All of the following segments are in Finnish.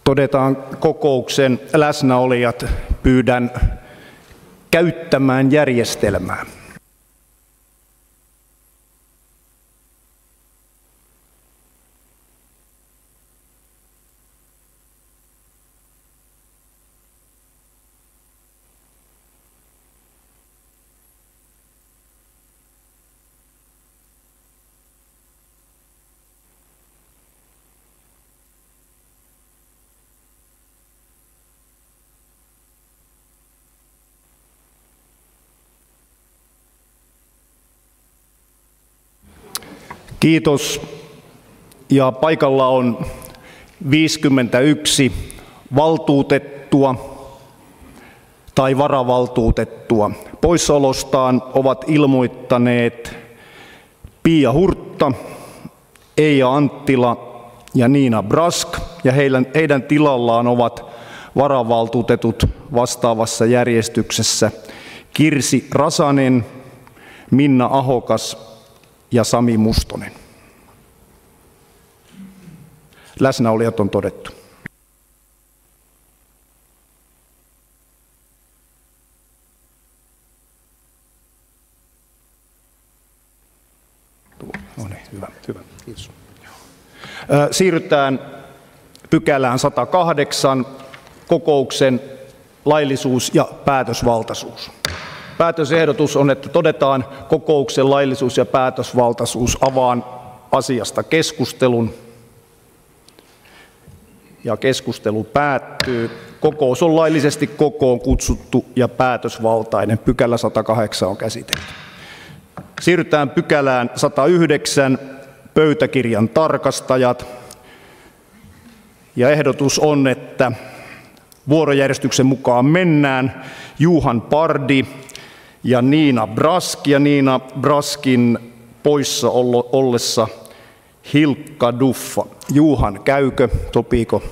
Todetaan kokouksen läsnäolijat, pyydän käyttämään järjestelmää. Kiitos. Ja paikalla on 51 valtuutettua tai varavaltuutettua. Poissaolostaan ovat ilmoittaneet Pia Hurtta, Eija Anttila ja Niina Brask, ja heidän tilallaan ovat varavaltuutetut vastaavassa järjestyksessä Kirsi Rasanen, Minna Ahokas ja Sami Mustonen. Läsnäolijat on todettu. No niin, hyvä. Kiitos. Siirrytään pykälään 108, kokouksen laillisuus ja päätösvaltaisuus. Päätösehdotus on, että todetaan kokouksen laillisuus ja päätösvaltaisuus. Avaan asiasta keskustelun. Ja keskustelu päättyy. Kokous on laillisesti kokoon kutsuttu ja päätösvaltainen. Pykälä 108 on käsitelty. Siirrytään pykälään 109, pöytäkirjan tarkastajat. Ja ehdotus on, että vuorojärjestyksen mukaan mennään Juhan Pardi ja Niina Brask, ja Niina Braskin poissa ollessa Hilkka Duffa. Juhan, käykö? Sopiiko?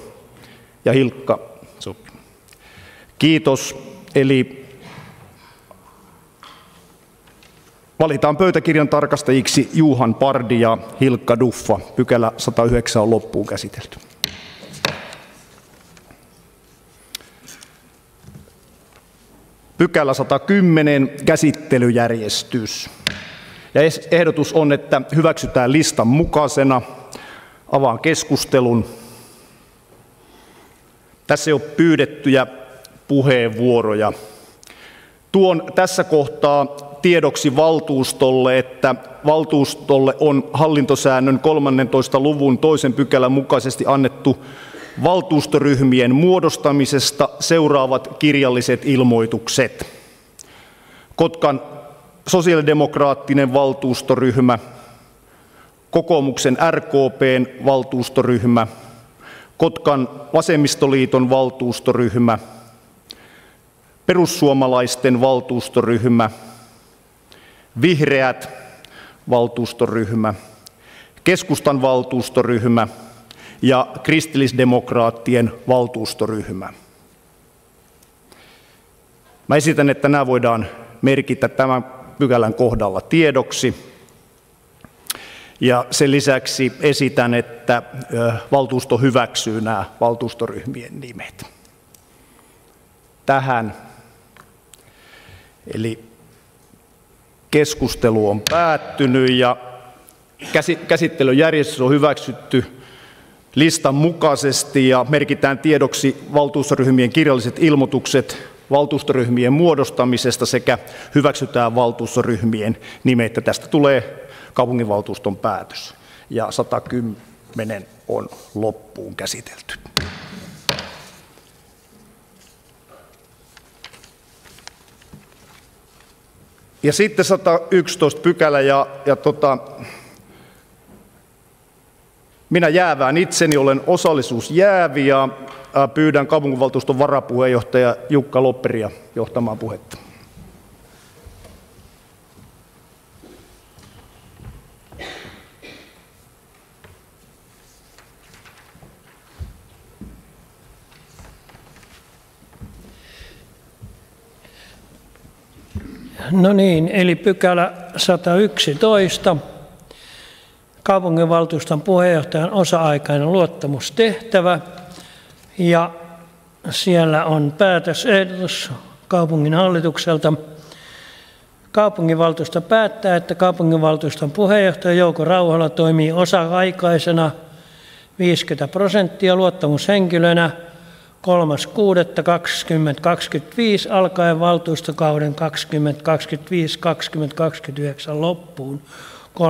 Ja Hilkka sopii. Kiitos. Eli valitaan pöytäkirjan tarkastajiksi Juhan Pardi ja Hilkka Duffa. Pykälä 109 on loppuun käsitelty. Pykälä 110, käsittelyjärjestys. Ja ehdotus on, että hyväksytään listan mukaisena. Avaan keskustelun. Tässä ei ole pyydettyjä puheenvuoroja. Tuon tässä kohtaa tiedoksi valtuustolle, että valtuustolle on hallintosäännön 13. luvun 2. pykälän mukaisesti annettu valtuustoryhmien muodostamisesta seuraavat kirjalliset ilmoitukset. Kotkan sosiaalidemokraattinen valtuustoryhmä, kokoomuksen RKP:n valtuustoryhmä, Kotkan vasemmistoliiton valtuustoryhmä, perussuomalaisten valtuustoryhmä, vihreät valtuustoryhmä, keskustan valtuustoryhmä ja kristillisdemokraattien valtuustoryhmä. Mä esitän, että nämä voidaan merkitä tämän pykälän kohdalla tiedoksi. Ja sen lisäksi esitän, että valtuusto hyväksyy nämä valtuustoryhmien nimet. Tähän. Eli keskustelu on päättynyt ja käsittelyjärjestys on hyväksytty listan mukaisesti ja merkitään tiedoksi valtuustoryhmien kirjalliset ilmoitukset valtuustoryhmien muodostamisesta sekä hyväksytään valtuustoryhmien nimet. Tästä tulee kaupunginvaltuuston päätös ja 110 on loppuun käsitelty. Ja sitten 111 pykälä minä jäävään itseni, olen osallisuusjäävi ja pyydän kaupunginvaltuuston varapuheenjohtaja Jukka Lopperia johtamaan puhetta. No niin, eli pykälä 111. Kaupunginvaltuuston puheenjohtajan osa-aikainen luottamustehtävä. Ja siellä on päätösehdotus kaupunginhallitukselta. Kaupunginvaltuusto päättää, että kaupunginvaltuuston puheenjohtaja Jouko Rauhala toimii osa-aikaisena 50% luottamushenkilönä 3.6.2025 alkaen valtuustokauden 2025-2029 loppuun 31.5.2029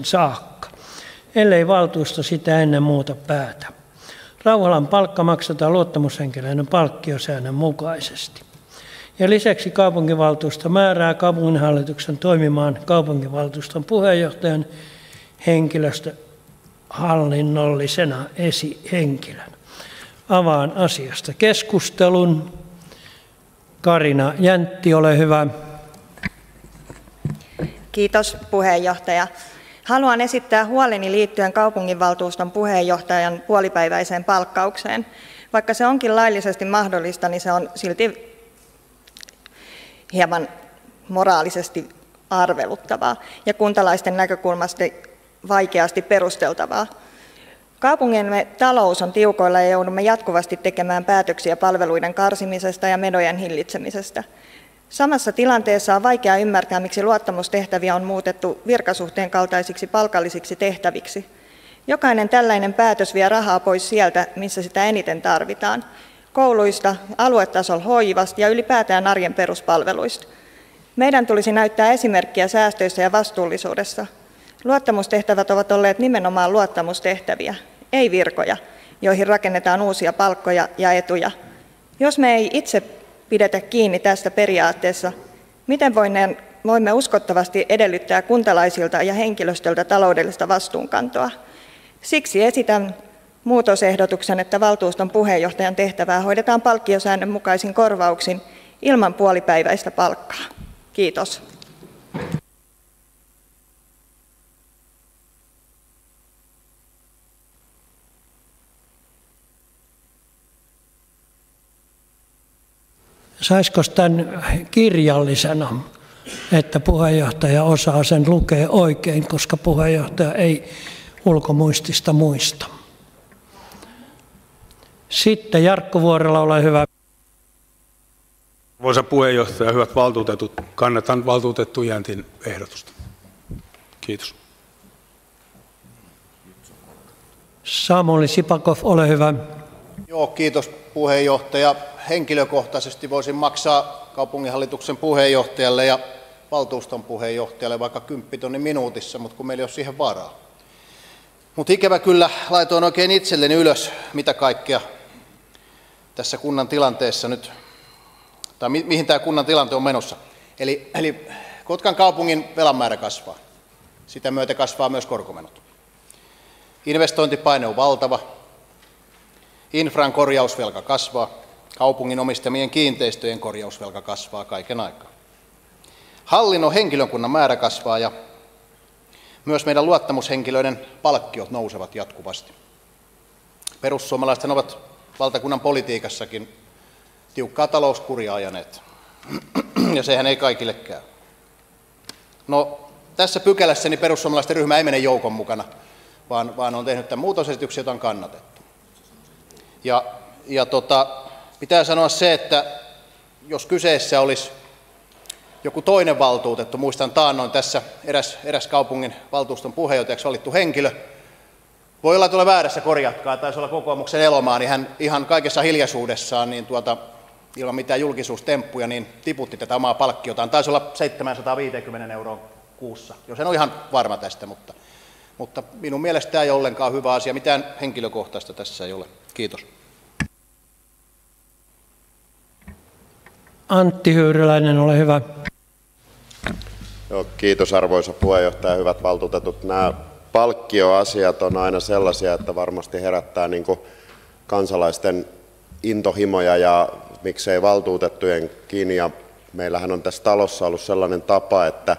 saakka, ellei valtuusto sitä ennen muuta päätä. Rauhalan palkka maksetaan luottamushenkilöiden palkkiosäännön mukaisesti. Ja lisäksi kaupunginvaltuusto määrää kaupunginhallituksen toimimaan kaupunginvaltuuston puheenjohtajan henkilöstöhallinnollisena esihenkilönä. Avaan asiasta keskustelun. Karina Jäntti, ole hyvä. Kiitos puheenjohtaja. Haluan esittää huoleni liittyen kaupunginvaltuuston puheenjohtajan puolipäiväiseen palkkaukseen. Vaikka se onkin laillisesti mahdollista, niin se on silti hieman moraalisesti arveluttavaa ja kuntalaisten näkökulmasta vaikeasti perusteltavaa. Kaupungimme talous on tiukoilla ja joudumme jatkuvasti tekemään päätöksiä palveluiden karsimisesta ja menojen hillitsemisestä. Samassa tilanteessa on vaikea ymmärtää, miksi luottamustehtäviä on muutettu virkasuhteen kaltaisiksi palkallisiksi tehtäviksi. Jokainen tällainen päätös vie rahaa pois sieltä, missä sitä eniten tarvitaan. Kouluista, aluetasolla hoivasta ja ylipäätään arjen peruspalveluista. Meidän tulisi näyttää esimerkkiä säästöissä ja vastuullisuudessa. Luottamustehtävät ovat olleet nimenomaan luottamustehtäviä, ei virkoja, joihin rakennetaan uusia palkkoja ja etuja. Jos me ei itse pidetä kiinni tästä periaatteessa, miten voimme uskottavasti edellyttää kuntalaisilta ja henkilöstöltä taloudellista vastuunkantoa? Siksi esitän muutosehdotuksen, että valtuuston puheenjohtajan tehtävää hoidetaan palkkiosäännön mukaisin korvauksin ilman puolipäiväistä palkkaa. Kiitos. Saisiko tämän kirjallisena, että puheenjohtaja osaa sen lukea oikein, koska puheenjohtaja ei ulkomuistista muista. Sitten Jarkko Vuorela, ole hyvä. Arvoisa puheenjohtaja, hyvät valtuutetut, kannatan valtuutettu Jäntin ehdotusta. Kiitos. Samuli Sipakov, ole hyvä. Joo, kiitos puheenjohtaja. Henkilökohtaisesti voisin maksaa kaupunginhallituksen puheenjohtajalle ja valtuuston puheenjohtajalle vaikka 10 000 minuutissa, mutta kun meillä ei ole siihen varaa. Mutta ikävä kyllä laitoin oikein itselleni ylös, mitä kaikkea tässä kunnan tilanteessa nyt, tai mihin tämä kunnan tilante on menossa. Eli Kotkan kaupungin velan määrä kasvaa. Sitä myötä kasvaa myös korkomenot. Investointipaine on valtava. Infran korjausvelka kasvaa. Kaupungin omistamien kiinteistöjen korjausvelka kasvaa kaiken aikaa. Hallinnon henkilökunnan määrä kasvaa ja myös meidän luottamushenkilöiden palkkiot nousevat jatkuvasti. Perussuomalaiset ovat valtakunnan politiikassakin tiukkaa talouskuria ajaneet, ja sehän ei kaikille käy. No, tässä pykälässä niin perussuomalaisten ryhmä ei mene joukon mukana, vaan on tehnyt tämän muutosesityksen, jota on kannatettu. Pitää sanoa se, että jos kyseessä olisi joku toinen valtuutettu, muistan taannoin tässä eräs kaupungin valtuuston puheenjohtajaksi valittu henkilö, voi olla, että ole väärässä, korjatkaa, taisi olla kokoomuksen Elomaa, niin hän ihan kaikessa hiljaisuudessaan niin ilman mitään julkisuustemppuja niin tiputti tätä omaa palkkiotaan. Taisi olla 750 € kuussa, jos en ole ihan varma tästä, mutta minun mielestä tämä ei ole ollenkaan hyvä asia. Mitään henkilökohtaista tässä ei ole. Kiitos. Antti Hyyryläinen, ole hyvä. Joo, kiitos arvoisa puheenjohtaja, hyvät valtuutetut. Nämä palkkioasiat on aina sellaisia, että varmasti herättää niin kuin kansalaisten intohimoja ja miksei valtuutettujenkin. Ja meillähän on tässä talossa ollut sellainen tapa, että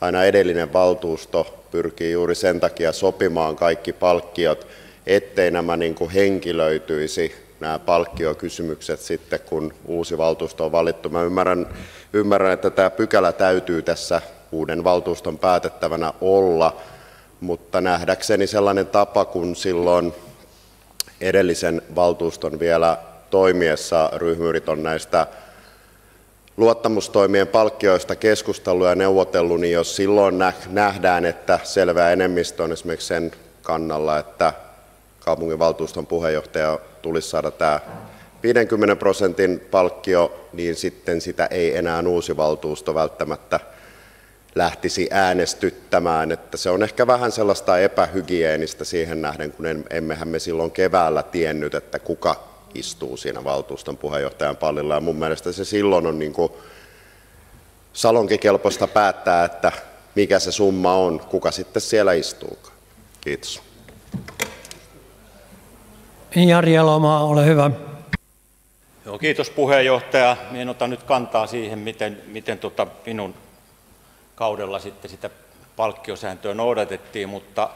aina edellinen valtuusto pyrkii juuri sen takia sopimaan kaikki palkkiot, ettei nämä niin kuin henkilöityisi nämä palkkiokysymykset sitten, kun uusi valtuusto on valittu. Mä ymmärrän, että tämä pykälä täytyy tässä uuden valtuuston päätettävänä olla, mutta nähdäkseni sellainen tapa, kun silloin edellisen valtuuston vielä toimiessa ryhmyrit on näistä luottamustoimien palkkioista keskustellut ja neuvotellut, niin jos silloin nähdään, että selvä enemmistö on esimerkiksi sen kannalla, että kaupunginvaltuuston puheenjohtaja tulisi saada tämä 50% palkkio, niin sitten sitä ei enää uusi valtuusto välttämättä lähtisi äänestyttämään. Että se on ehkä vähän sellaista epähygieenistä siihen nähden, kun emmehän me silloin keväällä tiennyt, että kuka istuu siinä valtuuston puheenjohtajan pallilla. Ja mun mielestä se silloin on niin kuin salonkikelpoista päättää, että mikä se summa on, kuka sitten siellä istuukaan. Kiitos. Jari Elomaa, ole hyvä. Joo, kiitos puheenjohtaja. Minä en ota nyt kantaa siihen, miten minun kaudella sitten sitä palkkiosääntöä noudatettiin, mutta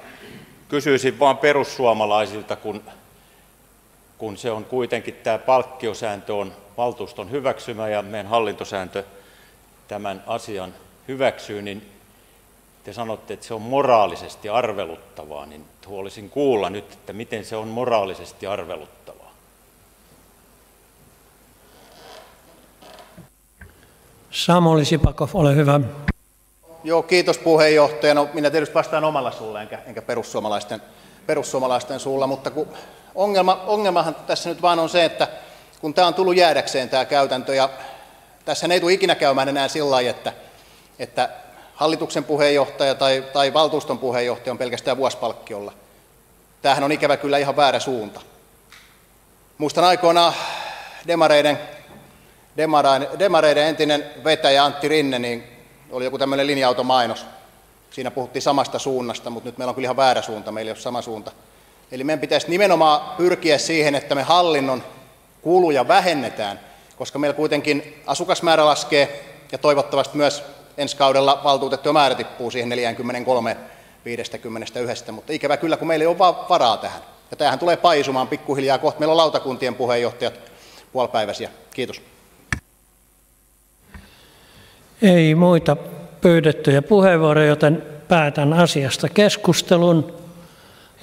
kysyisin vaan perussuomalaisilta, kun se on kuitenkin tämä palkkiosääntö on valtuuston hyväksymä ja meidän hallintosääntö tämän asian hyväksyy, niin te sanotte, että se on moraalisesti arveluttavaa, niin haluaisin kuulla nyt, että miten se on moraalisesti arveluttavaa. Samuli Sipakov, ole hyvä. Joo, kiitos puheenjohtaja. No, minä tietysti vastaan omalla suulla enkä perussuomalaisten suulla, mutta ongelmahan tässä nyt vaan on se, että kun tämä on tullut jäädäkseen tämä käytäntö, ja tässä ei tule ikinä käymään enää sillä lailla, että hallituksen puheenjohtaja tai valtuuston puheenjohtaja on pelkästään vuosipalkkiolla. Tämähän on ikävä kyllä ihan väärä suunta. Muistan aikoinaan demareiden entinen vetäjä Antti Rinne, niin oli joku tämmöinen linja-automainos. Siinä puhuttiin samasta suunnasta, mutta nyt meillä on kyllä ihan väärä suunta, meillä ei ole sama suunta. Eli meidän pitäisi nimenomaan pyrkiä siihen, että me hallinnon kuluja vähennetään, koska meillä kuitenkin asukasmäärä laskee ja toivottavasti myös ensi kaudella valtuutettujen määrä tippuu siihen 43-51, mutta ikävä kyllä, kun meillä ei ole vaan varaa tähän. Ja tämähän tulee paisumaan pikkuhiljaa, kohta meillä on lautakuntien puheenjohtajat puolipäiväisiä. Kiitos. Ei muita pyydettyjä puheenvuoroja, joten päätän asiasta keskustelun.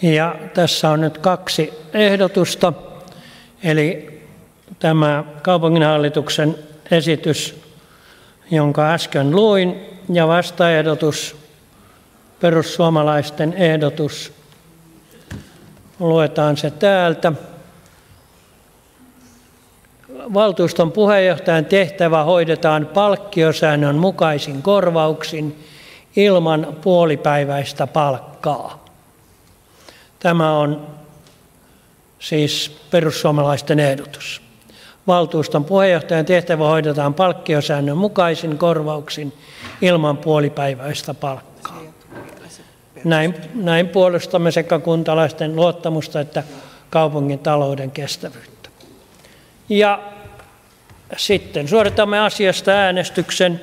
Ja tässä on nyt 2 ehdotusta, eli tämä kaupunginhallituksen esitys, jonka äsken luin, ja vastaehdotus, perussuomalaisten ehdotus. Luetaan se täältä. Valtuuston puheenjohtajan tehtävä hoidetaan palkkiosäännön mukaisin korvauksin ilman puolipäiväistä palkkaa. Tämä on siis perussuomalaisten ehdotus. Valtuuston puheenjohtajan tehtävä hoidetaan palkkiosäännön mukaisin korvauksin ilman puolipäiväistä palkkaa. Näin puolustamme sekä kuntalaisten luottamusta että kaupungin talouden kestävyyttä. Ja sitten suoritamme asiasta äänestyksen.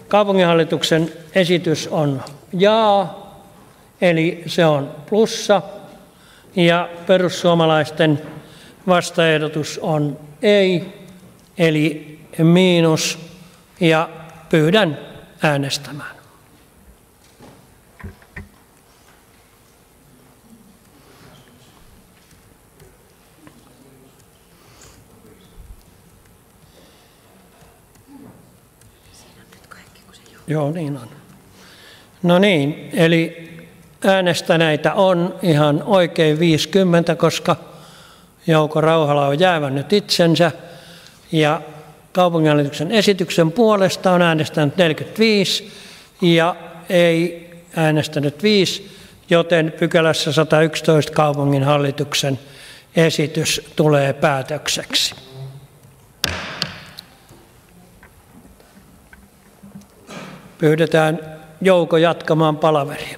Kaupunginhallituksen esitys on jaa, eli se on plussa, ja perussuomalaisten vastaehdotus on ei, eli miinus, ja pyydän äänestämään. Joo, niin on. No niin, eli äänestäneitä on ihan oikein 50, koska Jouko Rauhala on jäävännyt itsensä. Ja kaupunginhallituksen esityksen puolesta on äänestänyt 45 ja ei äänestänyt 5, joten pykälässä 111 kaupunginhallituksen esitys tulee päätökseksi. Pyydetään Jouko jatkamaan palaveria.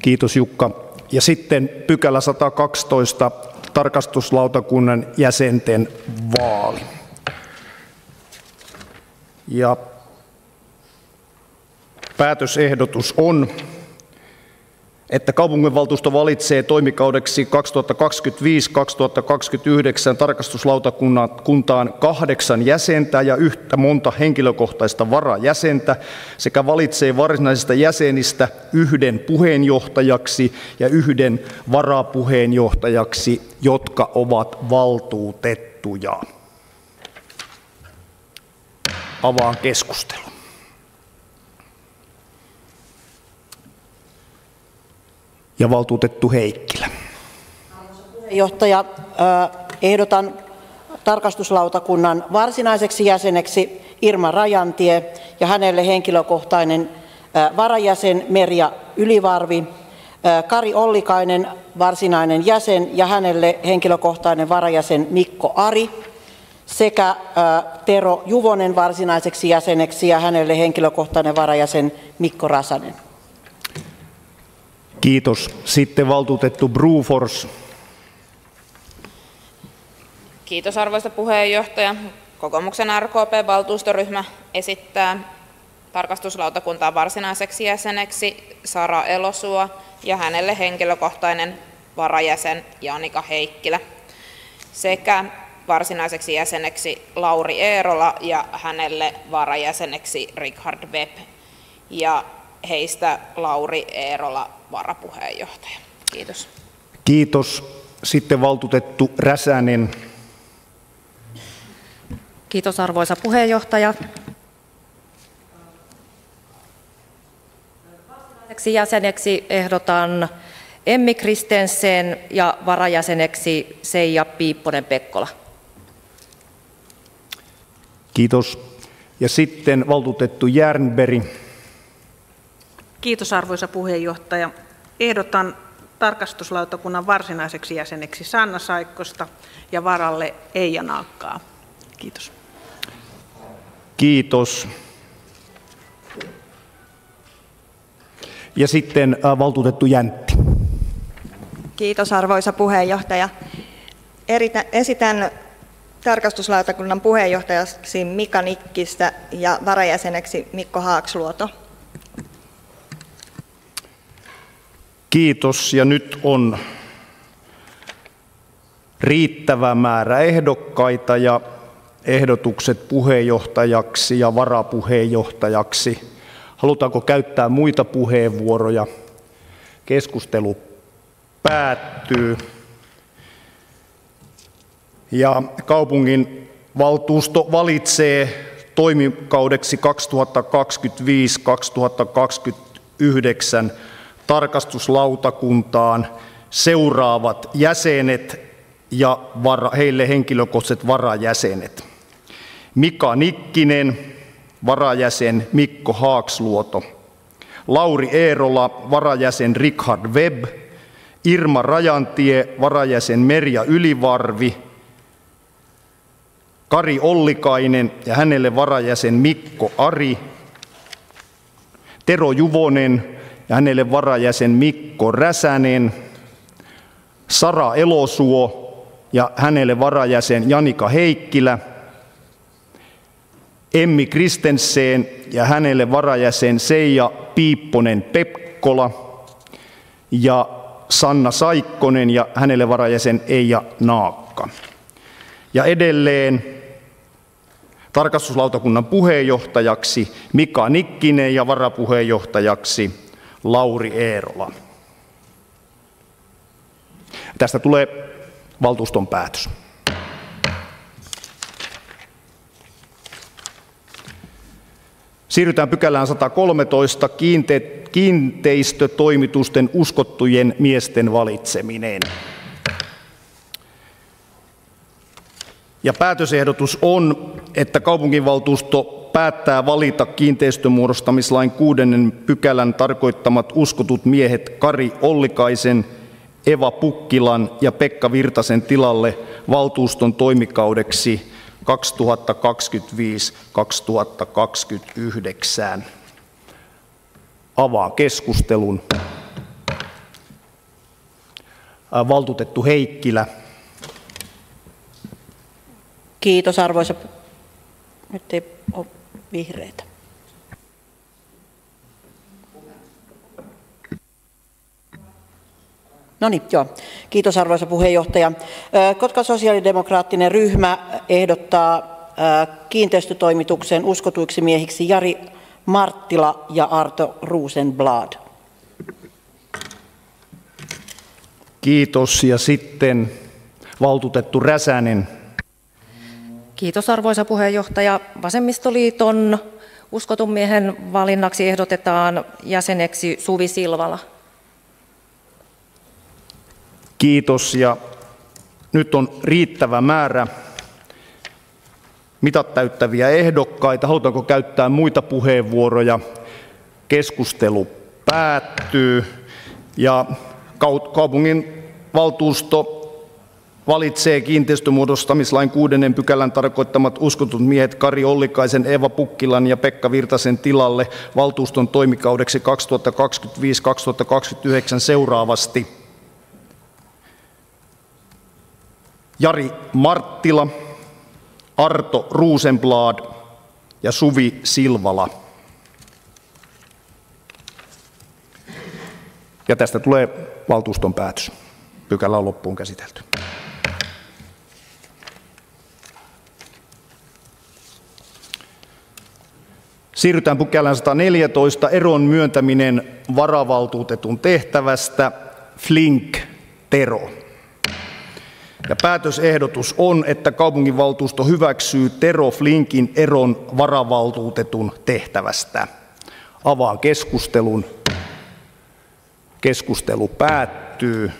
Kiitos Jukka. Ja sitten pykälä 112, tarkastuslautakunnan jäsenten vaali. Ja päätösehdotus on, että kaupunginvaltuusto valitsee toimikaudeksi 2025-2029 tarkastuslautakuntaan 8 jäsentä ja yhtä monta henkilökohtaista varajäsentä sekä valitsee varsinaisista jäsenistä 1 puheenjohtajaksi ja 1 varapuheenjohtajaksi, jotka ovat valtuutettuja. Avaan keskustelun. Ja valtuutettu Heikkilä. Arvoisa puheenjohtaja, ehdotan tarkastuslautakunnan varsinaiseksi jäseneksi Irma Rajantie ja hänelle henkilökohtainen varajäsen Merja Ylivarvi, Kari Ollikainen varsinainen jäsen ja hänelle henkilökohtainen varajäsen Mikko Ari sekä Tero Juvonen varsinaiseksi jäseneksi ja hänelle henkilökohtainen varajäsen Mikko Rasanen. Kiitos. Sitten valtuutettu Brufors. Kiitos arvoisa puheenjohtaja. Kokoomuksen RKP-valtuustoryhmä esittää tarkastuslautakuntaan varsinaiseksi jäseneksi Sara Elosuo ja hänelle henkilökohtainen varajäsen Janika Heikkilä sekä varsinaiseksi jäseneksi Lauri Eerola ja hänelle varajäseneksi Richard Webb ja heistä Lauri Eerola varapuheenjohtaja. Kiitos. Kiitos. Sitten valtuutettu Räsänen. Kiitos arvoisa puheenjohtaja. Varsinaiseksi jäseneksi ehdotan Emmi Kristensen ja varajäseneksi Seija Piipponen-Pekkola. Kiitos. Ja sitten valtuutettu Jernberg. Kiitos arvoisa puheenjohtaja. Ehdotan tarkastuslautakunnan varsinaiseksi jäseneksi Sanna Saikkosta ja varalle Eija Naakkaa. Kiitos. Kiitos. Ja sitten valtuutettu Jäntti. Kiitos arvoisa puheenjohtaja. Esitän tarkastuslautakunnan puheenjohtajaksi Mika Nikkistä ja varajäseneksi Mikko Haaksluoto. Kiitos. Ja nyt on riittävä määrä ehdokkaita ja ehdotukset puheenjohtajaksi ja varapuheenjohtajaksi. Halutaanko käyttää muita puheenvuoroja? Keskustelu päättyy. Ja kaupungin valtuusto valitsee toimikaudeksi 2025-2029 tarkastuslautakuntaan seuraavat jäsenet ja heille henkilökohtaiset varajäsenet. Mika Nikkinen, varajäsen Mikko Haaksluoto. Lauri Eerola, varajäsen Richard Webb. Irma Rajantie, varajäsen Merja Ylivarvi. Kari Ollikainen ja hänelle varajäsen Mikko Ari. Tero Juvonen ja hänelle varajäsen Mikko Räsänen. Sara Elosuo ja hänelle varajäsen Janika Heikkilä. Emmi Kristensen ja hänelle varajäsen Seija Piipponen-Pekkola ja Sanna Saikkonen ja hänelle varajäsen Eija Naakka. Ja edelleen tarkastuslautakunnan puheenjohtajaksi Mika Nikkinen ja varapuheenjohtajaksi Lauri Eerola. Tästä tulee valtuuston päätös. Siirrytään pykälään 113, kiinteistötoimitusten uskottujen miesten valitseminen. Ja päätösehdotus on, että kaupunginvaltuusto päättää valita kiinteistömuodostamislain 6. pykälän tarkoittamat uskotut miehet Kari Ollikaisen, Eva Pukkilan ja Pekka Virtasen tilalle valtuuston toimikaudeksi 2025-2029. Avaan keskustelun. valtuutettu Heikkilä. Kiitos arvoisa. Nyt ei ole vihreitä. No niin, joo. Kiitos arvoisa puheenjohtaja. Kotkan sosiaalidemokraattinen ryhmä ehdottaa kiinteistötoimituksen uskotuiksi miehiksi Jari Marttila ja Arto Rosenblad. Kiitos. Ja sitten valtuutettu Räsänen. Kiitos arvoisa puheenjohtaja. Vasemmistoliiton uskotun miehen valinnaksi ehdotetaan jäseneksi Suvi Silvala. Kiitos. Ja nyt on riittävä määrä mitat täyttäviä ehdokkaita. Halutaanko käyttää muita puheenvuoroja? Keskustelu päättyy ja kaupungin valtuusto valitsee kiinteistömuodostamislain 6. pykälän tarkoittamat uskotut miehet Kari Ollikaisen, Eeva Pukkilan ja Pekka Virtasen tilalle valtuuston toimikaudeksi 2025-2029 seuraavasti: Jari Marttila, Arto Rosenblad ja Suvi Silvala. Ja tästä tulee valtuuston päätös. Pykälä on loppuun käsitelty. Siirrytään pykälään 114, eron myöntäminen varavaltuutetun tehtävästä, Flink Tero. Ja päätösehdotus on, että kaupunginvaltuusto hyväksyy Tero Flinkin eron varavaltuutetun tehtävästä. Avaan keskustelun. Keskustelu päättyy.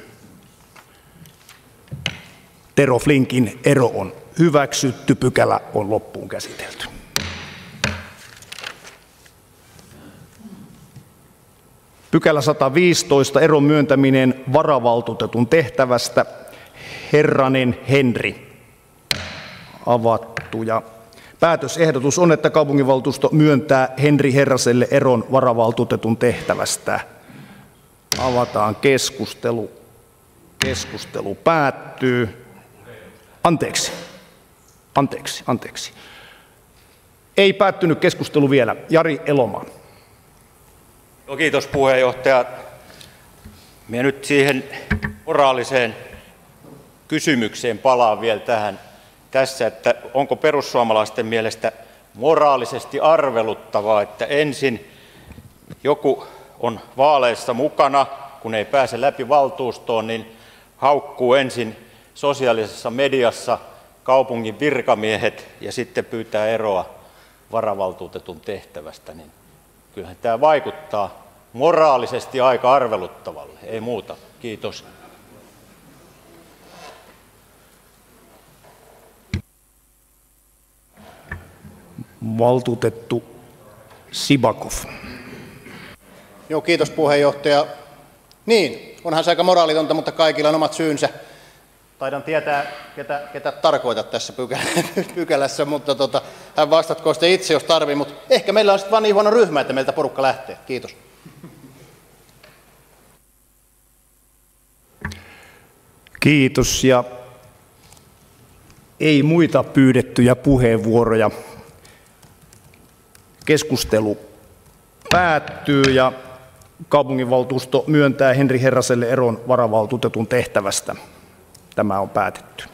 Tero Flinkin ero on hyväksytty, pykälä on loppuun käsitelty. Pykälä 115, eron myöntäminen varavaltuutetun tehtävästä, Herranen Henri. Avattu. Ja päätösehdotus on, että kaupunginvaltuusto myöntää Henri Herraselle eron varavaltuutetun tehtävästä. Avataan keskustelu. Keskustelu päättyy. Anteeksi. Ei päättynyt keskustelu vielä. Jari Elomaa. Kiitos puheenjohtaja. Minä nyt siihen moraaliseen kysymykseen palaan vielä tässä, että onko perussuomalaisten mielestä moraalisesti arveluttavaa, että ensin joku on vaaleissa mukana, kun ei pääse läpi valtuustoon, niin haukkuu ensin sosiaalisessa mediassa kaupungin virkamiehet ja sitten pyytää eroa varavaltuutetun tehtävästä, niin kyllähän tämä vaikuttaa moraalisesti aika arveluttavalle. Ei muuta. Kiitos. Valtuutettu Sibakov. Joo, kiitos puheenjohtaja. Niin, onhan se aika moraalitonta, mutta kaikilla on omat syynsä. Taidan tietää, ketä tarkoitat tässä pykälässä, mutta hän vastatkoon sitten itse, jos tarvii. Mutta ehkä meillä on sitten vaan niin huono ryhmä, että meiltä porukka lähtee. Kiitos. Kiitos. Ja ei muita pyydettyjä puheenvuoroja. Keskustelu päättyy ja kaupunginvaltuusto myöntää Henri Herraselle eron varavaltuutetun tehtävästä. Tämä on päätetty.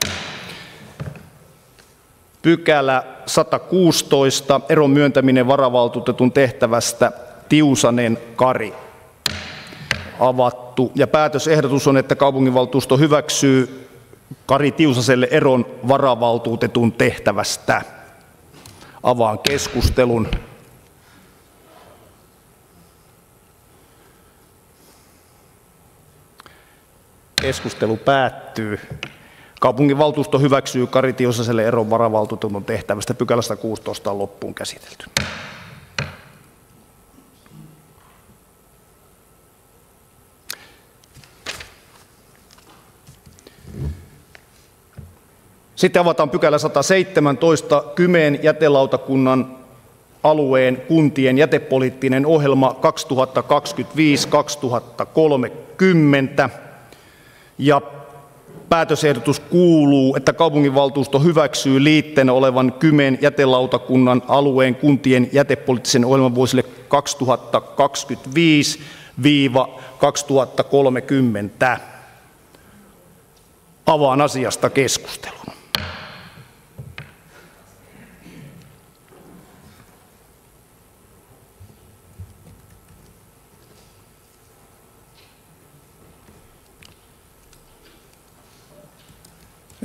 Pykälä 116, eron myöntäminen varavaltuutetun tehtävästä, Tiusanen Kari. Avattu. Ja päätösehdotus on, että kaupunginvaltuusto hyväksyy Kari Tiusaselle eron varavaltuutetun tehtävästä. Avaan keskustelun. Keskustelu päättyy. Kaupunginvaltuusto hyväksyy Kari Tiusaselle eron varavaltuutetun tehtävästä. Pykälä 116 on loppuun käsitelty. Sitten avataan pykälä 117, Kymen jätelautakunnan alueen kuntien jätepoliittinen ohjelma 2025-2030. Ja päätösehdotus kuuluu, että kaupunginvaltuusto hyväksyy liitteenä olevan Kymen jätelautakunnan alueen kuntien jätepoliittisen ohjelman vuosille 2025–2030. Avaan asiasta keskustelun.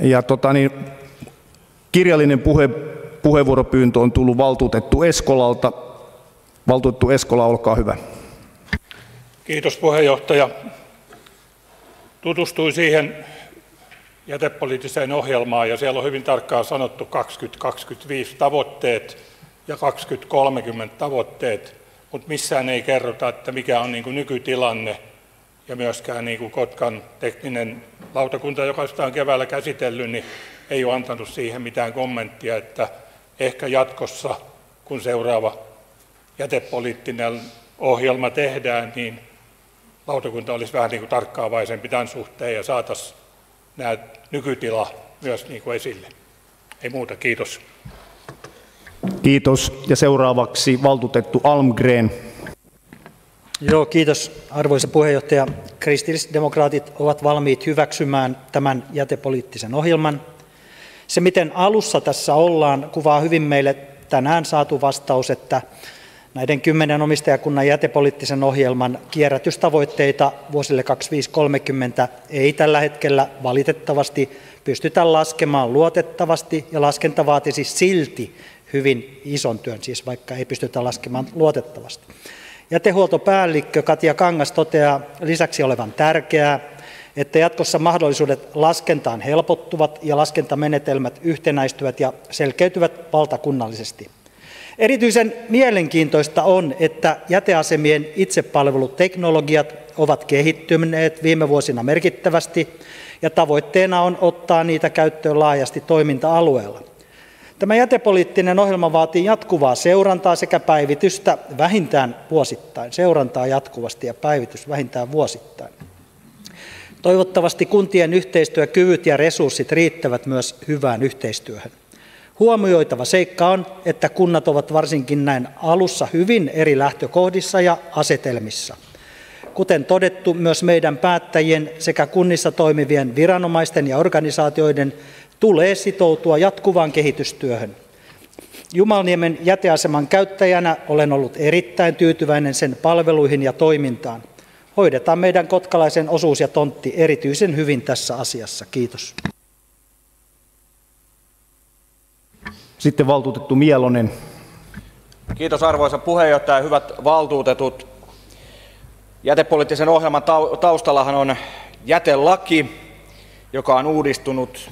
Ja kirjallinen puheenvuoropyyntö on tullut valtuutettu Eskolalta. Valtuutettu Eskola, olkaa hyvä. Kiitos puheenjohtaja. Tutustuin siihen jätepoliittiseen ohjelmaan ja siellä on hyvin tarkkaan sanottu 2025 tavoitteet ja 2030 tavoitteet, mutta missään ei kerrota, että mikä on nykytilanne ja myöskään Kotkan tekninen lautakunta, joka sitä on keväällä käsitellyt, niin ei ole antanut siihen mitään kommenttia, että ehkä jatkossa, kun seuraava jätepoliittinen ohjelma tehdään, niin lautakunta olisi vähän tarkkaavaisempi tämän suhteen ja saataisiin nämä nykytila myös esille. Ei muuta, kiitos. Kiitos. Ja seuraavaksi valtuutettu Almgren. Joo, kiitos arvoisa puheenjohtaja. Kristillisdemokraatit ovat valmiit hyväksymään tämän jätepoliittisen ohjelman. Se, miten alussa tässä ollaan, kuvaa hyvin meille tänään saatu vastaus, että näiden 10 omistajakunnan jätepoliittisen ohjelman kierrätystavoitteita vuosille 2530 ei tällä hetkellä valitettavasti pystytä laskemaan luotettavasti, ja laskenta vaatisi silti hyvin ison työn, siis vaikka ei pystytä laskemaan luotettavasti. Jätehuoltopäällikkö Katja Kangas toteaa lisäksi olevan tärkeää, että jatkossa mahdollisuudet laskentaan helpottuvat ja laskentamenetelmät yhtenäistyvät ja selkeytyvät valtakunnallisesti. Erityisen mielenkiintoista on, että jäteasemien itsepalveluteknologiat ovat kehittyneet viime vuosina merkittävästi ja tavoitteena on ottaa niitä käyttöön laajasti toiminta-alueella. Tämä jätepoliittinen ohjelma vaatii jatkuvaa seurantaa sekä päivitystä vähintään vuosittain. Seurantaa jatkuvasti ja päivitys vähintään vuosittain. Toivottavasti kuntien yhteistyökyvyt ja resurssit riittävät myös hyvään yhteistyöhön. Huomioitava seikka on, että kunnat ovat varsinkin näin alussa hyvin eri lähtökohdissa ja asetelmissa. Kuten todettu, myös meidän päättäjien sekä kunnissa toimivien viranomaisten ja organisaatioiden tulee sitoutua jatkuvaan kehitystyöhön. Jumalniemen jäteaseman käyttäjänä olen ollut erittäin tyytyväinen sen palveluihin ja toimintaan. Hoidetaan meidän kotkalaisen osuus ja tontti erityisen hyvin tässä asiassa. Kiitos. Sitten valtuutettu Mielonen. Kiitos arvoisa puheenjohtaja, hyvät valtuutetut. Jätepoliittisen ohjelman taustallahan on jätelaki, joka on uudistunut.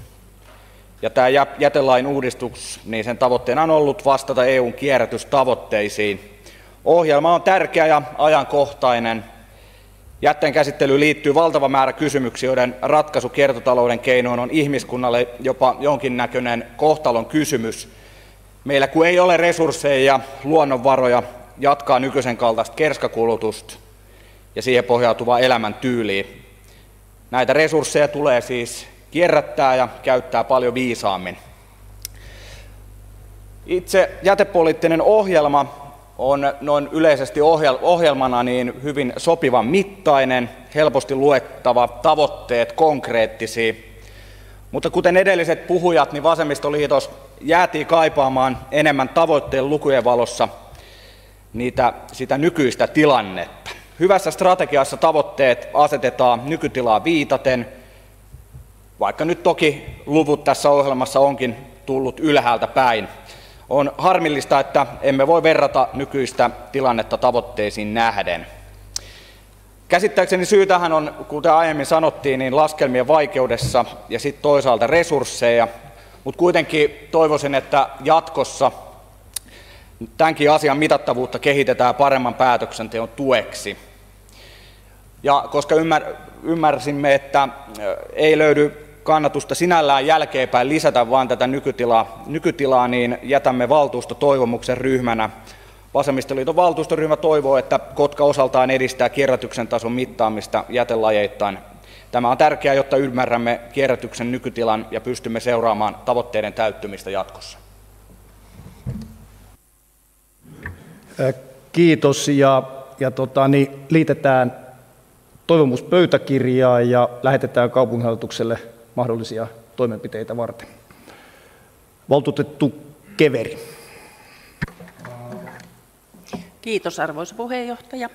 Ja tämä jätelain uudistus, niin sen tavoitteena on ollut vastata EU:n kierrätystavoitteisiin. Ohjelma on tärkeä ja ajankohtainen. Jätteen käsittelyyn liittyy valtava määrä kysymyksiä, joiden ratkaisu kiertotalouden keinoin on ihmiskunnalle jopa jonkinnäköinen kohtalon kysymys. Meillä kun ei ole resursseja ja luonnonvaroja jatkaa nykyisen kaltaista kerskakulutusta ja siihen pohjautuvaa elämäntyyliä. Näitä resursseja tulee siis kierrättää ja käyttää paljon viisaammin. Itse jätepoliittinen ohjelma on noin yleisesti ohjelmana niin hyvin sopivan mittainen, helposti luettava, tavoitteet konkreettisia. Mutta kuten edelliset puhujat, niin vasemmistoliitossa jäätiin kaipaamaan enemmän tavoitteen lukujen valossa sitä nykyistä tilannetta. Hyvässä strategiassa tavoitteet asetetaan nykytilaa viitaten, vaikka nyt toki luvut tässä ohjelmassa onkin tullut ylhäältä päin. On harmillista, että emme voi verrata nykyistä tilannetta tavoitteisiin nähden. Käsittääkseni syy tähän on, kuten aiemmin sanottiin, niin laskelmien vaikeudessa ja sitten toisaalta resursseja, mutta kuitenkin toivoisin, että jatkossa tämänkin asian mitattavuutta kehitetään paremman päätöksenteon tueksi. Ja koska ymmärsimme, että ei löydy kannatusta sinällään jälkeenpäin lisätä vaan tätä nykytilaa, niin jätämme valtuustotoivomuksen ryhmänä. Vasemmistoliiton valtuustoryhmä toivoo, että Kotka osaltaan edistää kierrätyksen tason mittaamista jätelajeittain Tämä on tärkeää, jotta ymmärrämme kierrätyksen nykytilan ja pystymme seuraamaan tavoitteiden täyttymistä jatkossa. Kiitos ja liitetään toivomus pöytäkirjaan ja lähetetään kaupunginhallitukselle mahdollisia toimenpiteitä varten. Valtuutettu Keveri. Kiitos arvoisa puheenjohtaja.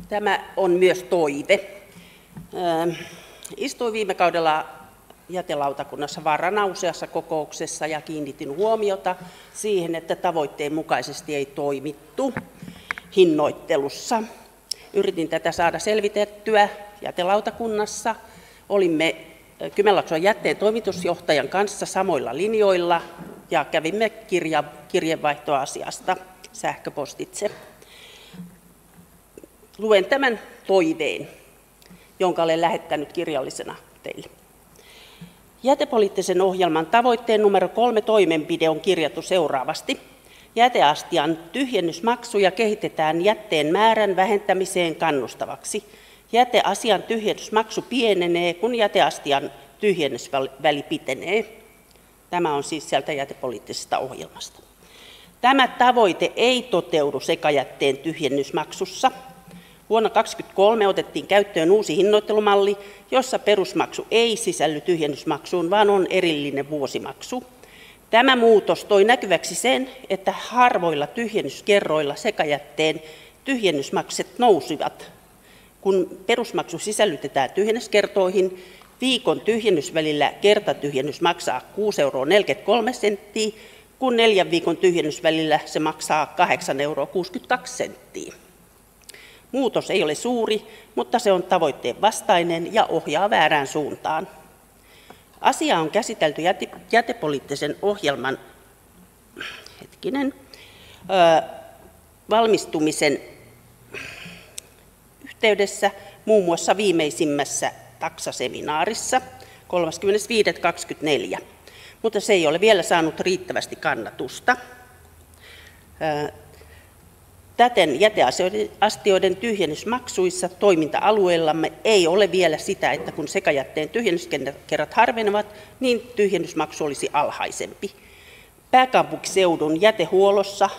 Tämä on myös toive. Istuin viime kaudella jätelautakunnassa vaarana useassa kokouksessa ja kiinnitin huomiota siihen, että tavoitteen mukaisesti ei toimittu hinnoittelussa. Yritin tätä saada selvitettyä jätelautakunnassa. Olimme Kymenlaakson jätteen toimitusjohtajan kanssa samoilla linjoilla ja kävimme kirjeenvaihtoa asiasta sähköpostitse. Luen tämän toiveen, jonka olen lähettänyt kirjallisena teille. Jätepoliittisen ohjelman tavoitteen numero 3 toimenpide on kirjattu seuraavasti. Jäteastian tyhjennysmaksuja kehitetään jätteen määrän vähentämiseen kannustavaksi. Jäteasian tyhjennysmaksu pienenee, kun jäteastian tyhjennysväli pitenee. Tämä on siis sieltä jätepoliittisesta ohjelmasta. Tämä tavoite ei toteudu sekajätteen tyhjennysmaksussa. Vuonna 2023 otettiin käyttöön uusi hinnoittelumalli, jossa perusmaksu ei sisälly tyhjennysmaksuun, vaan on erillinen vuosimaksu. Tämä muutos toi näkyväksi sen, että harvoilla tyhjennyskerroilla sekajätteen tyhjennysmaksut nousivat. Kun perusmaksu sisällytetään tyhjennyskertoihin, viikon tyhjennysvälillä kertatyhjennys maksaa 6,43 €, kun 4 viikon tyhjennysvälillä se maksaa 8,62 €. Muutos ei ole suuri, mutta se on tavoitteen vastainen ja ohjaa väärään suuntaan. Asia on käsitelty jätepoliittisen ohjelman valmistumisen yhteydessä, muun muassa viimeisimmässä taksaseminaarissa 30.5.24, mutta se ei ole vielä saanut riittävästi kannatusta. Täten jäteastioiden tyhjennysmaksuissa toiminta-alueellamme ei ole vielä sitä, että kun sekajätteen tyhjennyskerrat harvenevat, niin tyhjennysmaksu olisi alhaisempi. Pääkaupunkiseudun jätehuollossa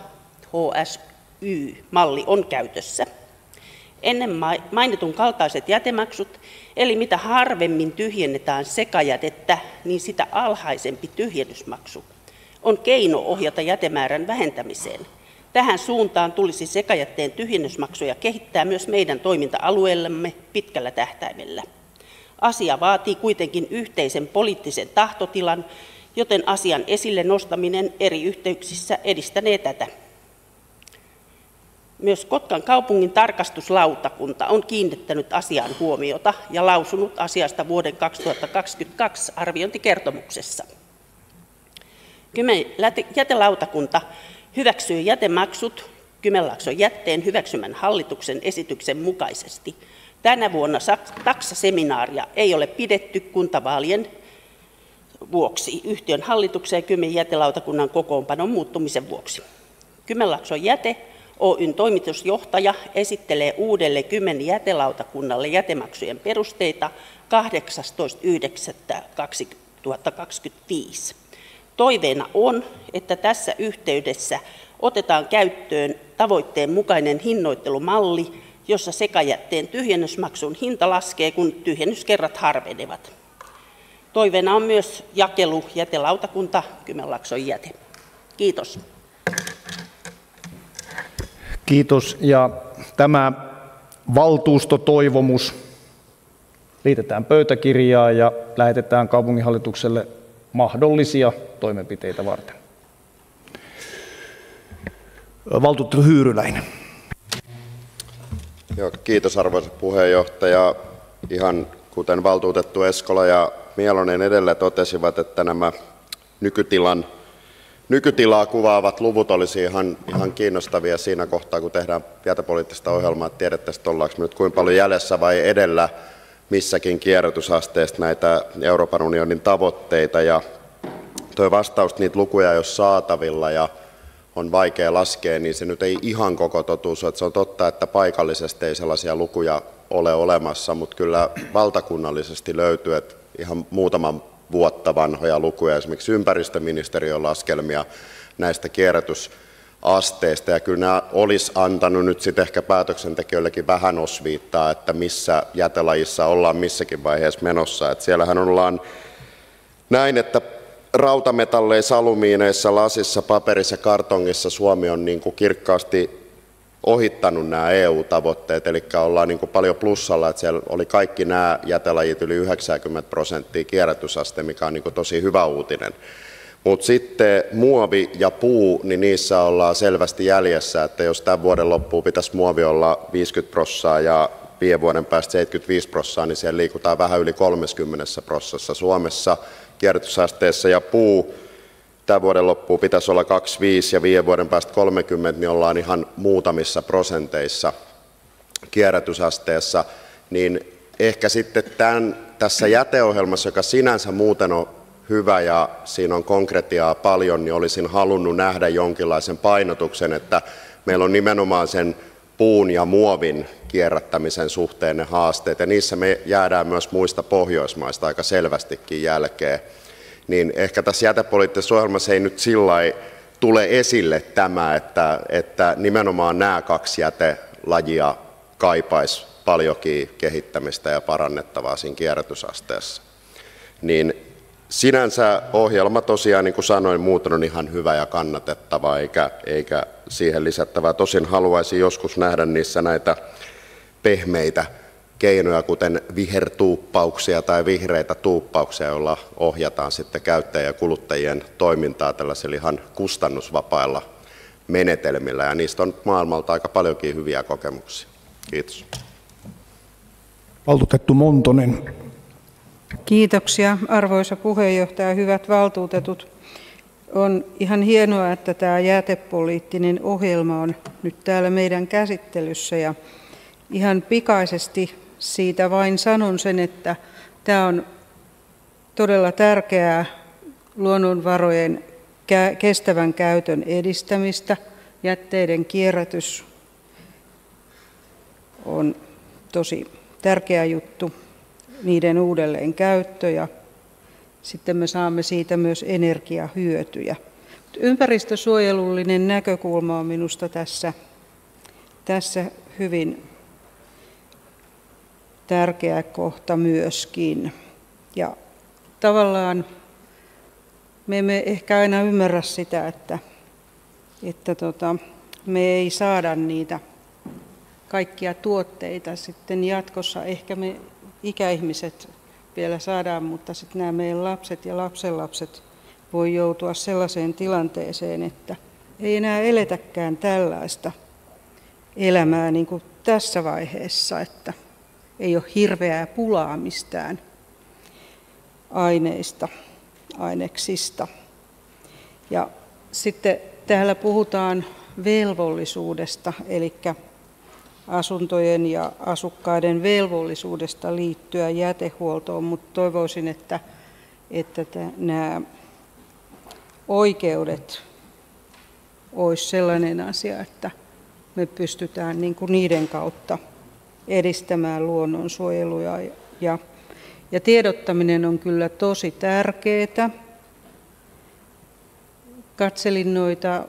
HSY-malli on käytössä. Ennen mainitun kaltaiset jätemaksut, eli mitä harvemmin tyhjennetään sekajätettä, niin sitä alhaisempi tyhjennysmaksu, on keino ohjata jätemäärän vähentämiseen. Tähän suuntaan tulisi sekajätteen tyhjennysmaksuja kehittää myös meidän toiminta-alueellamme pitkällä tähtäimellä. Asia vaatii kuitenkin yhteisen poliittisen tahtotilan, joten asian esille nostaminen eri yhteyksissä edistänee tätä. Myös Kotkan kaupungin tarkastuslautakunta on kiinnittänyt asiaan huomiota ja lausunut asiasta vuoden 2022 arviointikertomuksessa. Jätelautakunta hyväksyi jätemaksut Kymenlaakson jätteen hyväksymän hallituksen esityksen mukaisesti. Tänä vuonna taksaseminaaria ei ole pidetty kuntavaalien vuoksi, yhtiön hallituksen ja Kymen jätelautakunnan kokoonpanon muuttumisen vuoksi. Kymenlaakson jäte Oyn toimitusjohtaja esittelee uudelle Kymen jätelautakunnalle jätemaksujen perusteita 18.9.2025. Toiveena on, että tässä yhteydessä otetaan käyttöön tavoitteen mukainen hinnoittelumalli, jossa sekajätteen tyhjennysmaksun hinta laskee, kun tyhjennyskerrat harvenevat. Toiveena on myös jakelu jätelautakunta Kymenlaakson jäte. Kiitos. Kiitos. Ja tämä valtuustotoivomus liitetään pöytäkirjaan ja lähetetään kaupunginhallitukselle mahdollisia toimenpiteitä varten. Valtuutettu Hyyryläinen. Joo, kiitos arvoisa puheenjohtaja. Ihan kuten valtuutettu Eskola ja Mielonen edellä totesivat, että nämä nykytilaa kuvaavat luvut olisi ihan kiinnostavia siinä kohtaa, kun tehdään jätepoliittista ohjelmaa, että tiedettäisiin, että ollaanko me nyt kuinka paljon jäljessä vai edellä missäkin kierrätysasteesta näitä Euroopan unionin tavoitteita. Ja tuo vastaus, niitä lukuja ei ole saatavilla ja on vaikea laskea, niin se nyt ei ihan koko totuus ole. Se on totta, että paikallisesti ei sellaisia lukuja ole olemassa, mutta kyllä valtakunnallisesti löytyy, että ihan muutaman vuotta vanhoja lukuja, esimerkiksi ympäristöministeriön laskelmia näistä kierrätysasteista, ja kyllä nämä olisi antanut nyt sitten ehkä päätöksentekijöillekin vähän osviittaa, että missä jätelajissa ollaan missäkin vaiheessa menossa. Että siellähän ollaan näin, että rautametalleissa, alumiineissa, lasissa, paperissa ja kartongissa Suomi on niin kuin kirkkaasti ohittanut nämä EU-tavoitteet, eli ollaan niin kuin paljon plussalla, että siellä oli kaikki nämä jätelajit yli 90% kierrätysaste, mikä on niin kuin tosi hyvä uutinen. Mutta sitten muovi ja puu, niin niissä ollaan selvästi jäljessä, että jos tämän vuoden loppuun pitäisi muovi olla 50% ja 5 vuoden päästä 75%, niin siellä liikutaan vähän yli 30% Suomessa kierrätysasteessa, ja puu tämän vuoden loppuun pitäisi olla 25 ja 5 vuoden päästä 30, niin ollaan ihan muutamissa prosenteissa kierrätysasteessa, niin ehkä sitten tässä jäteohjelmassa, joka sinänsä muuten on hyvä ja siinä on konkretiaa paljon, niin olisin halunnut nähdä jonkinlaisen painotuksen, että meillä on nimenomaan sen puun ja muovin kierrättämisen suhteen ne haasteet, ja niissä me jäädään myös muista Pohjoismaista aika selvästikin jälkeen. Niin ehkä tässä jätepoliittisessa ohjelmassa ei nyt sillä tule esille tämä, että nimenomaan nämä 2 jätelajia kaipaisi paljonkin kehittämistä ja parannettavaa siinä kierrätysasteessa. Niin sinänsä ohjelma tosiaan, niin kuin sanoin, muuten on ihan hyvä ja kannatettava, eikä siihen lisättävää. Tosin haluaisin joskus nähdä niissä näitä pehmeitä keinoja, kuten vihertuuppauksia tai vihreitä tuuppauksia, joilla ohjataan sitten käyttäjien ja kuluttajien toimintaa tällaisilla ihan kustannusvapailla menetelmillä, ja niistä on maailmalta aika paljonkin hyviä kokemuksia. Kiitos. Valtuutettu Montonen. Kiitoksia, arvoisa puheenjohtaja, hyvät valtuutetut. On ihan hienoa, että tämä jätepoliittinen ohjelma on nyt täällä meidän käsittelyssä, ja ihan pikaisesti siitä vain sanon sen, että tämä on todella tärkeää luonnonvarojen kestävän käytön edistämistä. Jätteiden kierrätys on tosi tärkeä juttu, niiden uudelleen käyttö, ja sitten me saamme siitä myös energiahyötyjä. Ympäristösuojelullinen näkökulma on minusta tässä hyvin tärkeä kohta myöskin. Ja tavallaan me emme ehkä aina ymmärrä sitä, että me ei saada niitä kaikkia tuotteita sitten jatkossa. Ehkä me ikäihmiset vielä saadaan, mutta sitten nämä meidän lapset ja lapsenlapset voi joutua sellaiseen tilanteeseen, että ei enää eletäkään tällaista elämää niin kuin tässä vaiheessa, että ei ole hirveää pulaa mistään aineksista. Ja sitten täällä puhutaan velvollisuudesta, eli asuntojen ja asukkaiden velvollisuudesta liittyä jätehuoltoon, mutta toivoisin, että nämä oikeudet olisi sellainen asia, että me pystytään niin kuin niiden kautta edistämään luonnonsuojelua. Ja tiedottaminen on kyllä tosi tärkeää. Katselin noita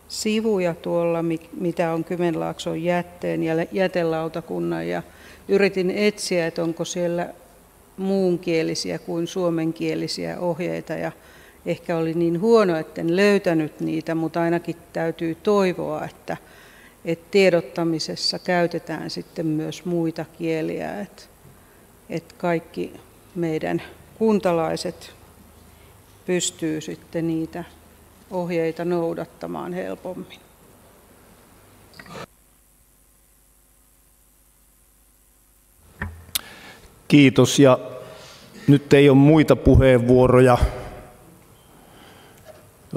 sivuja tuolla, mitä on Kymenlaakson jätteen ja jätelautakunnan, ja yritin etsiä, että onko siellä muunkielisiä kuin suomenkielisiä ohjeita, ja ehkä oli niin huono, etten löytänyt niitä, mutta ainakin täytyy toivoa, että tiedottamisessa käytetään sitten myös muita kieliä, että kaikki meidän kuntalaiset pystyy sitten niitä ohjeita noudattamaan helpommin. Kiitos, ja nyt ei ole muita puheenvuoroja,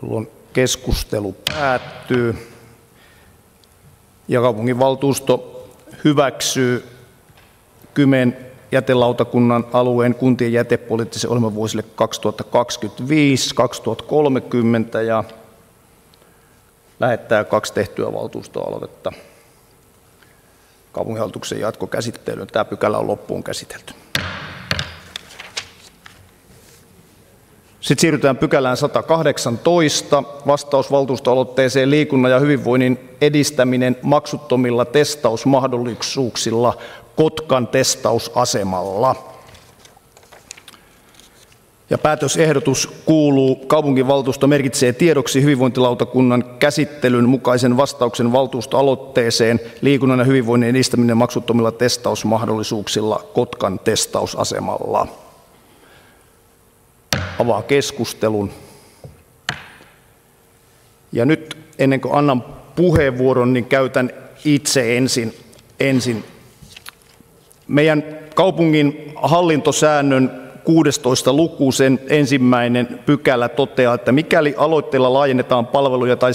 jolloin keskustelu päättyy. Ja kaupunginvaltuusto hyväksyy Kymen jätelautakunnan alueen kuntien jätepoliittisen ohjelman vuosille 2025-2030 ja lähettää 2 tehtyä valtuustoaloitetta kaupunginhallituksen jatkokäsittelyyn. Tämä pykälä on loppuun käsitelty. Sitten siirrytään pykälään 118, vastaus valtuustoaloitteeseen liikunnan ja hyvinvoinnin edistäminen maksuttomilla testausmahdollisuuksilla Kotkan testausasemalla. Ja päätösehdotus kuuluu: kaupunginvaltuusto merkitsee tiedoksi hyvinvointilautakunnan käsittelyn mukaisen vastauksen valtuustoaloitteeseen liikunnan ja hyvinvoinnin edistäminen maksuttomilla testausmahdollisuuksilla Kotkan testausasemalla. Avaa keskustelun. Ja nyt ennen kuin annan puheenvuoron, niin käytän itse ensin. Meidän kaupungin hallintosäännön 16 lukuisen 1. pykälä toteaa, että mikäli aloitteella laajennetaan palveluja tai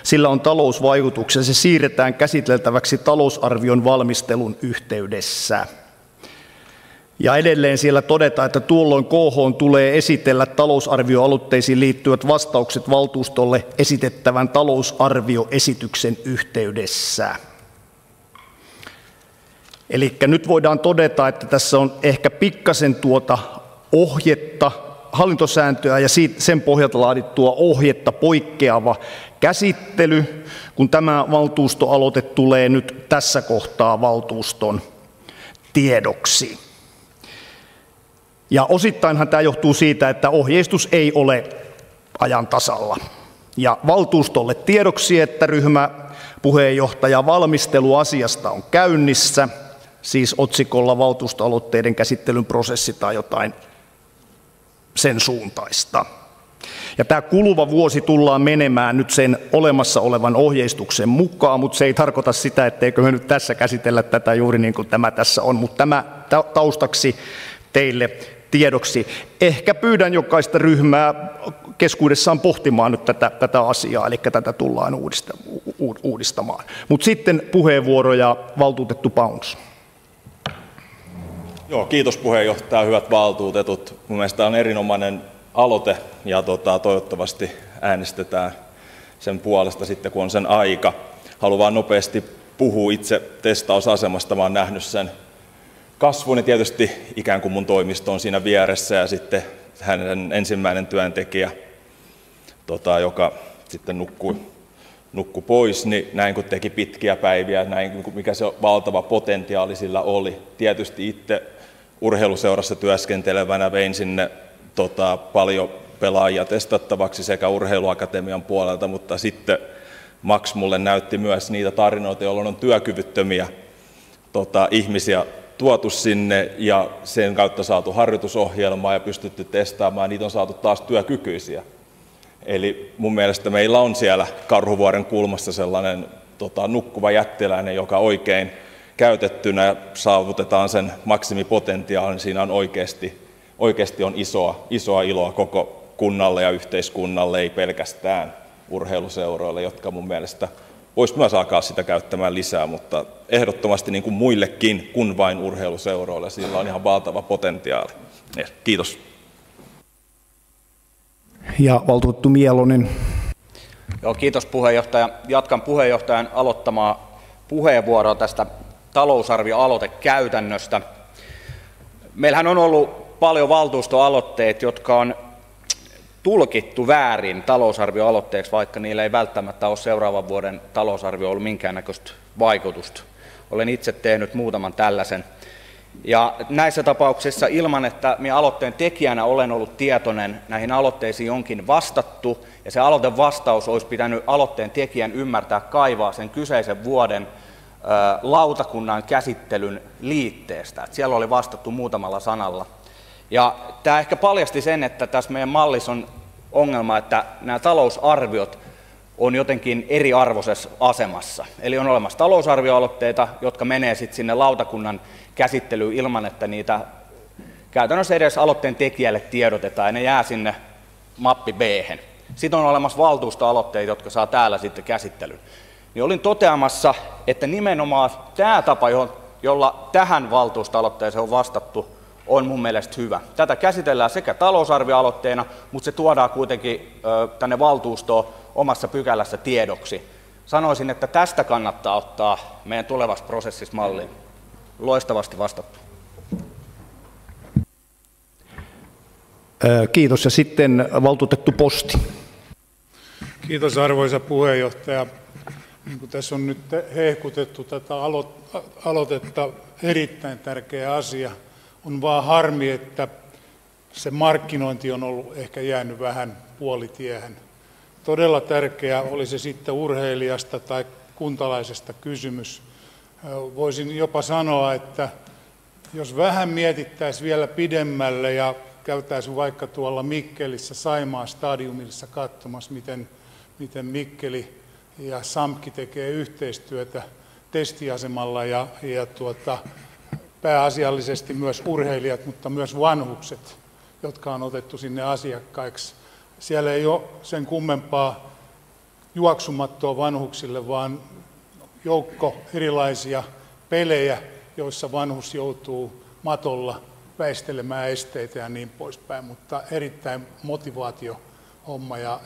sillä on talousvaikutuksia, se siirretään käsiteltäväksi talousarvion valmistelun yhteydessä. Ja edelleen siellä todetaan, että tuolloin KH tulee esitellä talousarvioaloitteisiin liittyvät vastaukset valtuustolle esitettävän talousarvioesityksen yhteydessä. Eli nyt voidaan todeta, että tässä on ehkä pikkasen ohjetta, hallintosääntöä ja sen pohjalta laadittua ohjetta poikkeava käsittely, kun tämä valtuustoaloite tulee nyt tässä kohtaa valtuuston tiedoksi. Ja osittainhan tämä johtuu siitä, että ohjeistus ei ole ajan tasalla. Ja valtuustolle tiedoksi, että ryhmäpuheenjohtaja valmistelu asiasta on käynnissä, siis otsikolla valtuustoaloitteiden käsittelyn prosessi tai jotain sen suuntaista. Ja tämä kuluva vuosi tullaan menemään nyt sen olemassa olevan ohjeistuksen mukaan, mutta se ei tarkoita sitä, etteikö me nyt tässä käsitellä tätä juuri niin kuin tämä tässä on, mutta tämä taustaksi teille tiedoksi. Ehkä pyydän jokaista ryhmää keskuudessaan pohtimaan nyt tätä asiaa, eli tätä tullaan uudistamaan. Mutta sitten puheenvuoroja valtuutettu Pauns. Joo, kiitos puheenjohtaja, hyvät valtuutetut. Mun mielestä tämä on erinomainen aloite ja toivottavasti äänestetään sen puolesta sitten, kun on sen aika. Haluan vaan nopeasti puhua itse testausasemasta. Mä oon nähnyt sen kasvun ja tietysti ikään kuin mun toimisto on siinä vieressä ja sitten hänen ensimmäinen työntekijä, joka sitten nukkui pois, niin näin kun teki pitkiä päiviä, näin mikä se valtava potentiaali sillä oli. Tietysti itse urheiluseurassa työskentelevänä vein sinne paljon pelaajia testattavaksi sekä urheiluakatemian puolelta, mutta sitten Max mulle näytti myös niitä tarinoita, jolloin on työkyvyttömiä ihmisiä tuotu sinne ja sen kautta saatu harjoitusohjelmaa ja pystytty testaamaan, ja niitä on saatu taas työkykyisiä. Eli mun mielestä meillä on siellä Karhuvuoren kulmassa sellainen nukkuva jättiläinen, joka oikein käytettynä saavutetaan sen maksimipotentiaalin. Siinä on oikeasti on isoa iloa koko kunnalle ja yhteiskunnalle, ei pelkästään urheiluseuroille, jotka mun mielestä voisi myös alkaa sitä käyttämään lisää, mutta ehdottomasti niin kuin muillekin kuin vain urheiluseuroille. Sillä on ihan valtava potentiaali. Kiitos. Ja valtuutettu Mielonen. Joo, kiitos puheenjohtaja. Jatkan puheenjohtajan aloittamaa puheenvuoroa tästä talousarvioaloitekäytännöstä. Meillähän on ollut paljon valtuustoaloitteet, jotka on tulkittu väärin talousarvioaloitteeksi, vaikka niillä ei välttämättä ole seuraavan vuoden talousarvio ollut minkäännäköistä vaikutusta. Olen itse tehnyt muutaman tällaisen. Ja näissä tapauksissa ilman, että minä aloitteen tekijänä olen ollut tietoinen, näihin aloitteisiin onkin vastattu, ja se aloitevastaus olisi pitänyt aloitteen tekijän ymmärtää kaivaa sen kyseisen vuoden lautakunnan käsittelyn liitteestä. Että siellä oli vastattu muutamalla sanalla. Ja tämä ehkä paljasti sen, että tässä meidän mallissa on ongelma, että nämä talousarviot on jotenkin eriarvoisessa asemassa. Eli on olemassa talousarvioaloitteita, jotka menee sitten sinne lautakunnan käsittelyyn ilman, että niitä käytännössä edes aloitteen tekijälle tiedotetaan, ja ne jää sinne mappi B-hen. Sitten on olemassa valtuustoaloitteita, jotka saa täällä sitten käsittelyyn. Niin olin toteamassa, että nimenomaan tämä tapa, jolla tähän valtuustoaloitteeseen on vastattu, on mun mielestä hyvä. Tätä käsitellään sekä talousarvioaloitteena, mutta se tuodaan kuitenkin tänne valtuustoon omassa pykälässä tiedoksi. sanoisin, että tästä kannattaa ottaa meidän tulevassa prosessissa malliin. Loistavasti vastattu. Kiitos. Ja sitten valtuutettu Posti. Kiitos arvoisa puheenjohtaja. Niin kuin tässä on nyt hehkutettu tätä aloitetta, erittäin tärkeä asia. On vaan harmi, että se markkinointi on ollut ehkä jäänyt vähän puolitiehen. Todella tärkeää, oli se sitten urheilijasta tai kuntalaisesta kysymys. Voisin jopa sanoa, että jos vähän mietittäisiin vielä pidemmälle ja käytäisiin vaikka tuolla Mikkelissä Saimaan stadiumissa katsomassa, miten Mikkeli ja SAMKI tekee yhteistyötä testiasemalla ja pääasiallisesti myös urheilijat, mutta myös vanhukset, jotka on otettu sinne asiakkaiksi. Siellä ei ole sen kummempaa juoksumattoa vanhuksille, vaan joukko erilaisia pelejä, joissa vanhus joutuu matolla väistelemään esteitä ja niin poispäin, mutta erittäin motivaatiohomma ja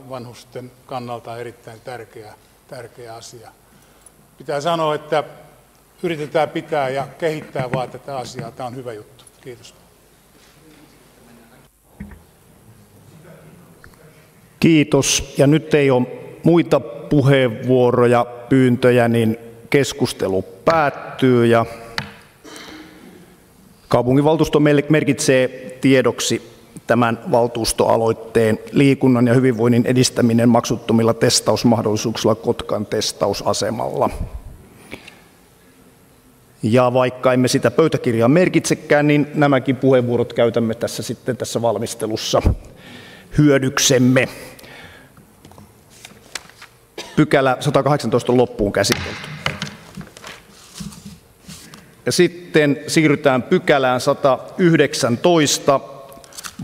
vanhusten kannalta erittäin tärkeä asia. Pitää sanoa, että yritetään pitää ja kehittää vaan tätä asiaa. Tämä on hyvä juttu. Kiitos. Kiitos. Ja nyt ei ole muita puheenvuoroja, pyyntöjä, niin keskustelu päättyy ja kaupunginvaltuusto merkitsee tiedoksi tämän valtuustoaloitteen liikunnan ja hyvinvoinnin edistäminen maksuttomilla testausmahdollisuuksilla Kotkan testausasemalla. Ja vaikka emme sitä pöytäkirjaa merkitsekään, niin nämäkin puheenvuorot käytämme tässä valmistelussa hyödyksemme. Pykälä 118 on loppuun käsitelty. Ja sitten siirrytään pykälään 119,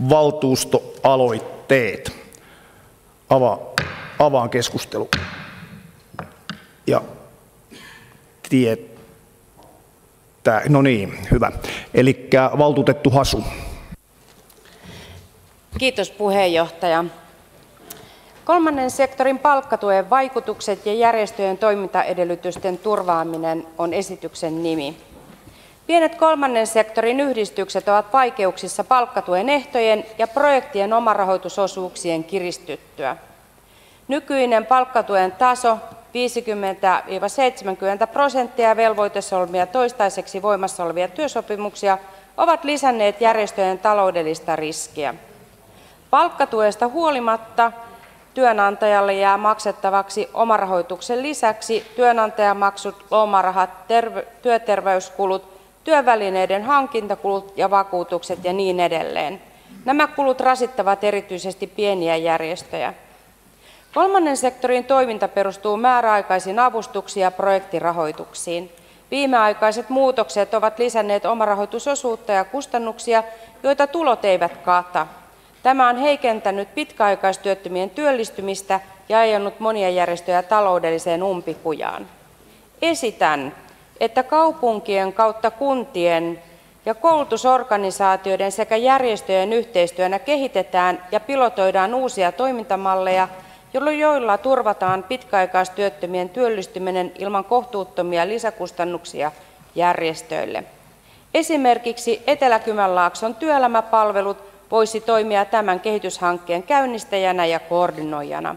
valtuustoaloitteet. Avaan keskustelu. Ja no niin, hyvä. Eli valtuutettu Hasu. Kiitos puheenjohtaja. Kolmannen sektorin palkkatuen vaikutukset ja järjestöjen toimintaedellytysten turvaaminen on esityksen nimi. Pienet kolmannen sektorin yhdistykset ovat vaikeuksissa palkkatuen ehtojen ja projektien omarahoitusosuuksien kiristyttyä. Nykyinen palkkatuen taso 50–70% velvoitesolmia toistaiseksi voimassa olevia työsopimuksia ovat lisänneet järjestöjen taloudellista riskiä. Palkkatuesta huolimatta työnantajalle jää maksettavaksi omarahoituksen lisäksi työnantajamaksut, lomarahat, työterveyskulut, työvälineiden hankintakulut ja vakuutukset ja niin edelleen. Nämä kulut rasittavat erityisesti pieniä järjestöjä. Kolmannen sektorin toiminta perustuu määräaikaisiin avustuksiin ja projektirahoituksiin. Viimeaikaiset muutokset ovat lisänneet omarahoitusosuutta ja kustannuksia, joita tulot eivät kata. Tämä on heikentänyt pitkäaikaistyöttömien työllistymistä ja ajanut monia järjestöjä taloudelliseen umpikujaan. Esitän, että kaupunkien kautta kuntien ja koulutusorganisaatioiden sekä järjestöjen yhteistyönä kehitetään ja pilotoidaan uusia toimintamalleja, joilla turvataan pitkäaikaistyöttömien työllistyminen ilman kohtuuttomia lisäkustannuksia järjestöille. Esimerkiksi Etelä-Kymenlaakson työelämäpalvelut voisi toimia tämän kehityshankkeen käynnistäjänä ja koordinoijana.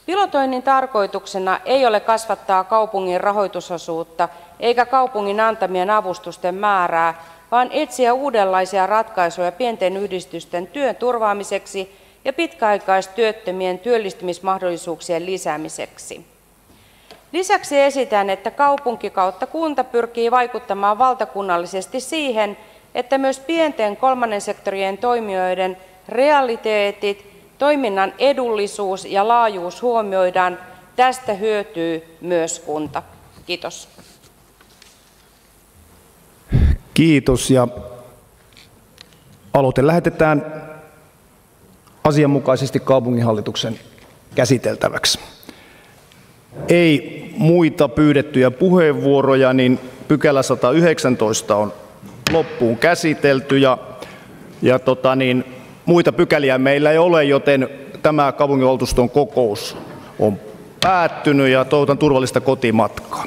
Pilotoinnin tarkoituksena ei ole kasvattaa kaupungin rahoitusosuutta eikä kaupungin antamien avustusten määrää, vaan etsiä uudenlaisia ratkaisuja pienten yhdistysten työn turvaamiseksi ja pitkäaikaistyöttömien työllistymismahdollisuuksien lisäämiseksi. Lisäksi esitän, että kaupunki kautta kunta pyrkii vaikuttamaan valtakunnallisesti siihen, että myös pienten kolmannen sektorien toimijoiden realiteetit, toiminnan edullisuus ja laajuus huomioidaan. Tästä hyötyy myös kunta. Kiitos. Kiitos. Ja aloite lähetetään asianmukaisesti kaupunginhallituksen käsiteltäväksi. Ei muita pyydettyjä puheenvuoroja, niin pykälä 119 on loppuun käsitelty ja muita pykäliä meillä ei ole, joten tämä kaupunginvaltuuston kokous on päättynyt ja toivotan turvallista kotimatkaa.